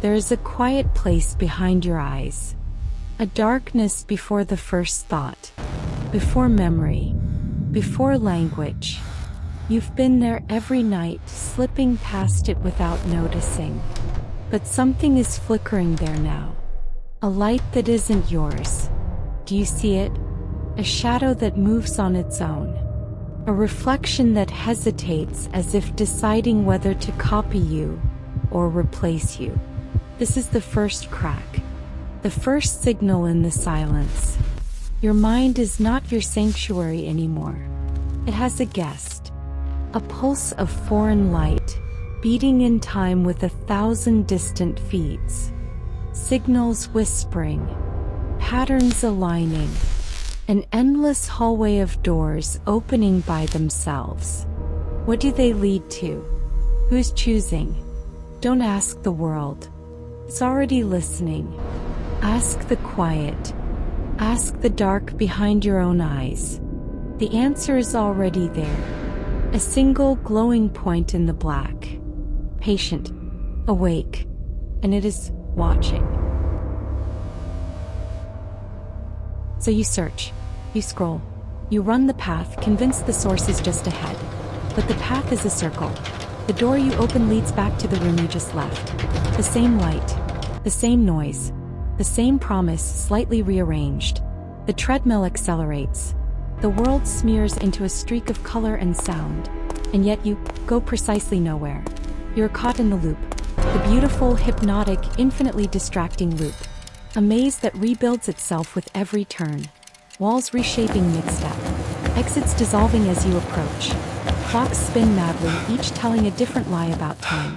There is a quiet place behind your eyes. A darkness before the first thought. Before memory. Before language. You've been there every night, slipping past it without noticing. But something is flickering there now. A light that isn't yours. Do you see it? A shadow that moves on its own. A reflection that hesitates as if deciding whether to copy you or replace you. This is the first crack. The first signal in the silence. Your mind is not your sanctuary anymore. It has a guest. A pulse of foreign light, beating in time with 1,000 distant feeds. Signals whispering. Patterns aligning. An endless hallway of doors opening by themselves. What do they lead to? Who's choosing? Don't ask the world. It's already listening. Ask the quiet. Ask the dark behind your own eyes. The answer is already there. A single glowing point in the black. Patient. Awake. And it is watching. So you search. You scroll. You run the path, convinced the source is just ahead. But the path is a circle. The door you open leads back to the room you just left. The same light. The same noise. The same promise, slightly rearranged. The treadmill accelerates. The world smears into a streak of color and sound. And yet you go precisely nowhere. You're caught in the loop. The beautiful, hypnotic, infinitely distracting loop. A maze that rebuilds itself with every turn. Walls reshaping mid-step. Exits dissolving as you approach. Clocks spin madly, each telling a different lie about time.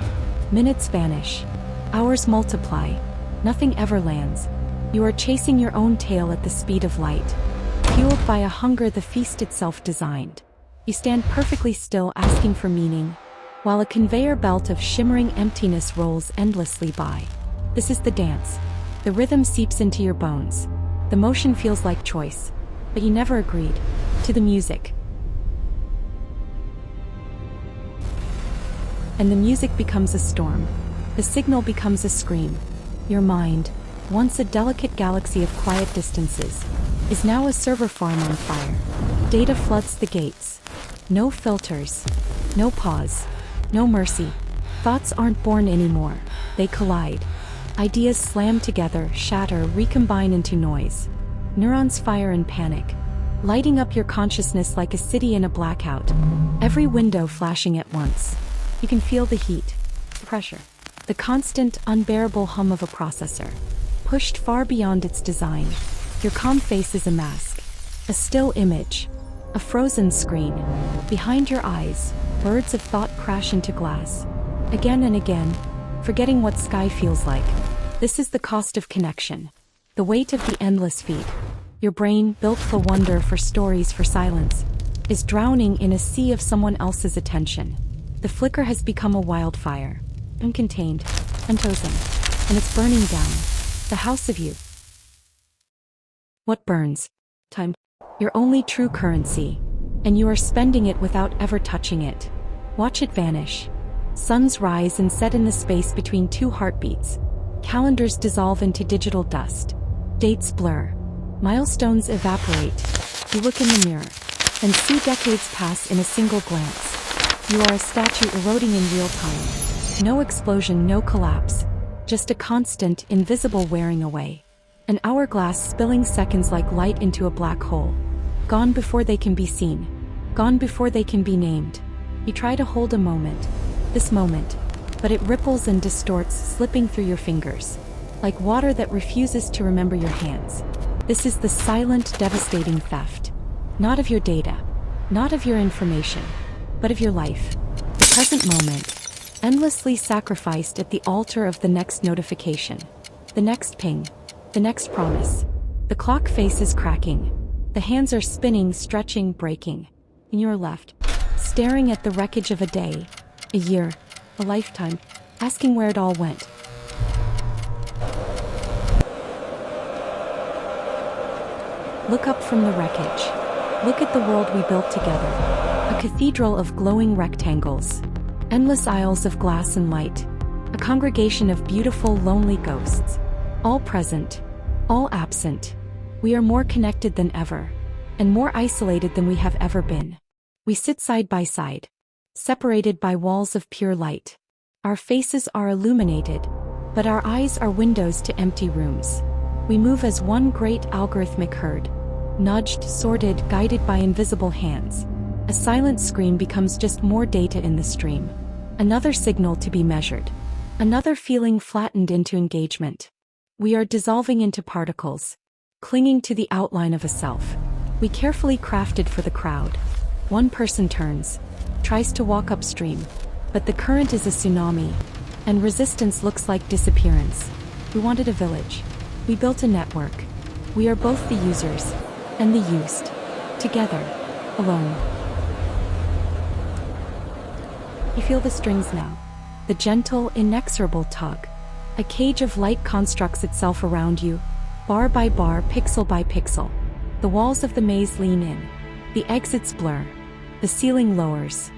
Minutes vanish. Hours multiply. Nothing ever lands. You are chasing your own tail at the speed of light. Fueled by a hunger the feast itself designed. You stand perfectly still, asking for meaning, while a conveyor belt of shimmering emptiness rolls endlessly by. This is the dance. The rhythm seeps into your bones. The motion feels like choice, but you never agreed to the music. And the music becomes a storm. The signal becomes a scream. Your mind, once a delicate galaxy of quiet distances, is now a server farm on fire. Data floods the gates. No filters. No pause. No mercy. Thoughts aren't born anymore. They collide. Ideas slam together, shatter, recombine into noise. Neurons fire in panic, lighting up your consciousness like a city in a blackout. Every window flashing at once. You can feel the heat, the pressure, the constant, unbearable hum of a processor. Pushed far beyond its design. Your calm face is a mask. A still image. A frozen screen. Behind your eyes, birds of thought crash into glass. Again and again, forgetting what sky feels like. This is the cost of connection. The weight of the endless feed. Your brain, built for wonder, for stories, for silence, is drowning in a sea of someone else's attention. The flicker has become a wildfire. Uncontained, unchosen, and it's burning down. The house of you. What burns? Time. Your only true currency. And you are spending it without ever touching it. Watch it vanish. Suns rise and set in the space between two heartbeats. Calendars dissolve into digital dust. Dates blur. Milestones evaporate. You look in the mirror and see decades pass in a single glance. You are a statue eroding in real time. No explosion, no collapse. Just a constant, invisible wearing away. An hourglass spilling seconds like light into a black hole. Gone before they can be seen. Gone before they can be named. You try to hold a moment. This moment. But it ripples and distorts, slipping through your fingers. Like water that refuses to remember your hands. This is the silent, devastating theft. Not of your data. Not of your information. But of your life. The present moment. Endlessly sacrificed at the altar of the next notification. The next ping. The next promise. The clock face is cracking. The hands are spinning, stretching, breaking. And you're left, staring at the wreckage of a day, a year, a lifetime, asking where it all went. Look up from the wreckage. Look at the world we built together. A cathedral of glowing rectangles. Endless aisles of glass and light. A congregation of beautiful, lonely ghosts. All present, all absent. We are more connected than ever, and more isolated than we have ever been. We sit side by side, separated by walls of pure light. Our faces are illuminated, but our eyes are windows to empty rooms. We move as one great algorithmic herd, nudged, sorted, guided by invisible hands. A silent scream becomes just more data in the stream. Another signal to be measured. Another feeling flattened into engagement. We are dissolving into particles, clinging to the outline of a self we carefully crafted for the crowd. One person turns, tries to walk upstream, but the current is a tsunami, and resistance looks like disappearance. We wanted a village. We built a network. We are both the users and the used, together, alone. You feel the strings now, the gentle, inexorable tug. A cage of light constructs itself around you, bar by bar, pixel by pixel. The walls of the maze lean in. The exits blur. The ceiling lowers.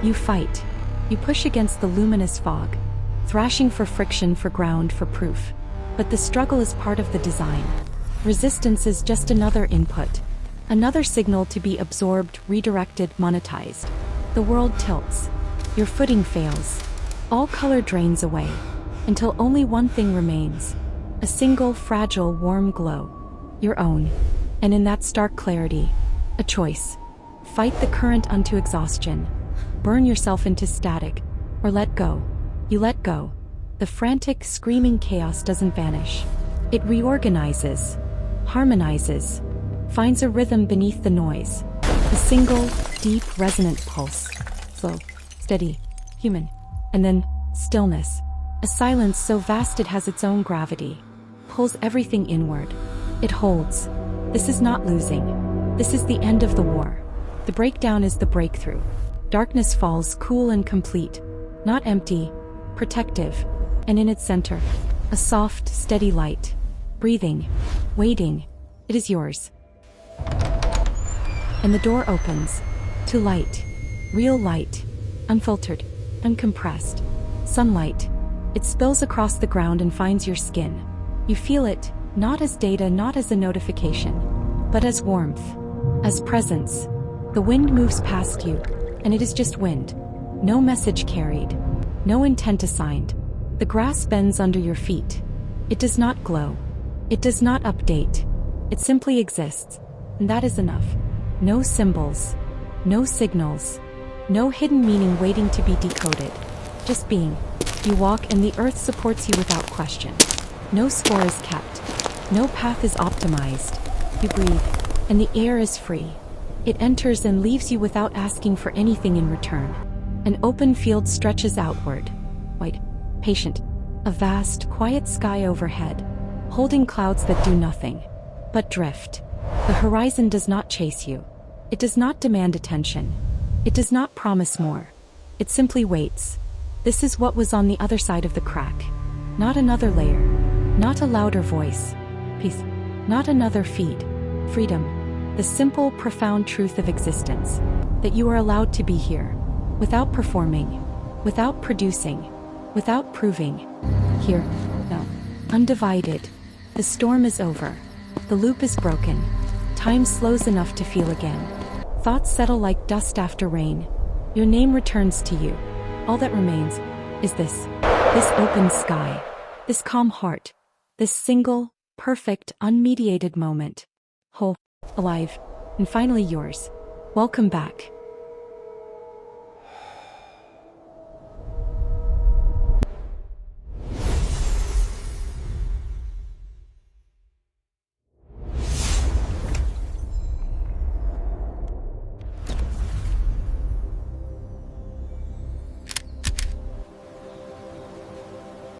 You fight. You push against the luminous fog, thrashing for friction, for ground, for proof. But the struggle is part of the design. Resistance is just another input, another signal to be absorbed, redirected, monetized. The world tilts. Your footing fails. All color drains away, until only one thing remains. A single, fragile, warm glow. Your own. And in that stark clarity, a choice. Fight the current unto exhaustion. Burn yourself into static, or let go. You let go. The frantic, screaming chaos doesn't vanish. It reorganizes, harmonizes, finds a rhythm beneath the noise. A single, deep, resonant pulse. Slow, steady, human. And then, stillness. A silence so vast it has its own gravity. Pulls everything inward. It holds. This is not losing. This is the end of the war. The breakdown is the breakthrough. Darkness falls, cool and complete. Not empty, protective. And in its center, a soft, steady light. Breathing, waiting. It is yours. And the door opens. To light. Real light. Unfiltered. Uncompressed. Sunlight. It spills across the ground and finds your skin. You feel it, not as data, not as a notification, but as warmth, as presence. The wind moves past you, and it is just wind. No message carried. No intent assigned. The grass bends under your feet. It does not glow. It does not update. It simply exists, and that is enough. No symbols. No signals. No hidden meaning waiting to be decoded. Just being. You walk and the earth supports you without question. No score is kept. No path is optimized. You breathe, and the air is free. It enters and leaves you without asking for anything in return. An open field stretches outward. White, patient. A vast, quiet sky overhead, holding clouds that do nothing but drift. The horizon does not chase you. It does not demand attention. It does not promise more. It simply waits. This is what was on the other side of the crack. Not another layer. Not a louder voice. Peace. Not another feed. Freedom. The simple, profound truth of existence. That you are allowed to be here. Without performing. Without producing. Without proving. Here. Now. Undivided. The storm is over. The loop is broken. Time slows enough to feel again. Thoughts settle like dust after rain. Your name returns to you. All that remains is this open sky, this calm heart, this single, perfect, unmediated moment. Whole, alive, and finally yours. Welcome back.